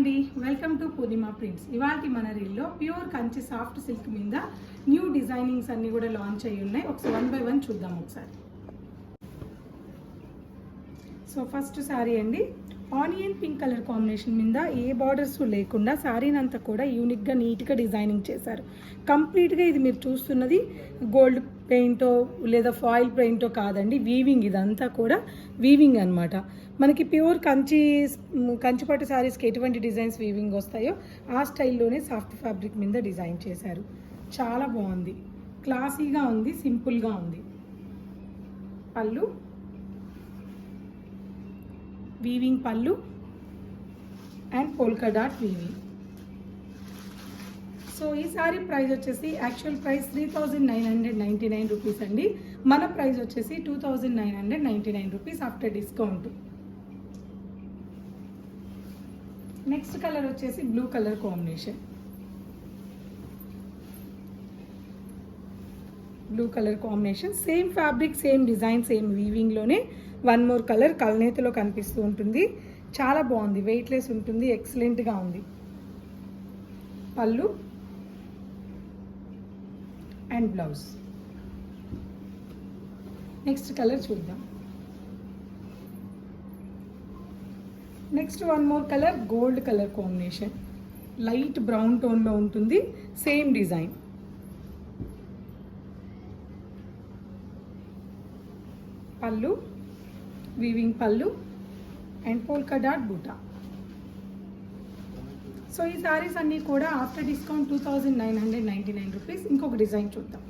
అండి, welcome to Purnima prints. ఇవాళ మన రీల్లో ప్యూర్ కంచి సాఫ్ట్ సిల్క్ మీద న్యూ డిజైనింగ్స్ అన్ని కూడా లాంచ్ అయ్యి ఉన్నాయి. ఒకసారి 1 by 1 చూద్దాం ఒకసారి. సో ఫస్ట్ శారీ అండి, ఆనియన్ పింక్ కలర్ కాంబినేషన్ మీద ఏ బార్డర్స్ లేకుండా శారీని అంతా కూడా యూనిక్గా నీట్గా డిజైనింగ్ చేశారు. కంప్లీట్గా ఇది మీరు చూస్తున్నది గోల్డ్ పెయింటో లేదా ఫాయిల్ పెయింటో కాదండి, వీవింగ్. ఇదంతా కూడా వీవింగ్ అనమాట. మనకి ప్యూర్ కంచిపట్టు శారీస్కి ఎటువంటి డిజైన్స్ వీవింగ్ వస్తాయో ఆ స్టైల్లోనే సాఫ్ట్ ఫ్యాబ్రిక్ మీద డిజైన్ చేశారు. చాలా బాగుంది, క్లాసీగా ఉంది, సింపుల్గా ఉంది. Pallu, weaving pallu and polka dot weaving. So ఈ సారీ ప్రైస్ వచ్చేసి యాక్చువల్ ప్రైస్ 3999 రూపీస్ అండి. మన ప్రైస్ వచ్చేసి 2999 rupees after discount. Next colour వచ్చేసి blue colour combination. Blue colour combination, same fabric, same design, same వీవింగ్లోనే 1 more కలర్ కల్నేతలో కనిపిస్తూ ఉంటుంది. చాలా బాగుంది, వెయిట్లెస్ ఉంటుంది, ఎక్సలెంట్గా ఉంది. Pallu and blouse. Next colour చూద్దాం. Next 1 more colour gold colour combination, light brown టోన్లో ఉంటుంది, సేమ్ డిజైన్. పళ్ళు, weaving pallu and polka dot బూటా. సో ఈ సారీస్ అన్నీ కూడా ఆఫ్టర్ డిస్కౌంట్ 2999 రూపీస్. ఇంకొక డిజైన్ చూద్దాం.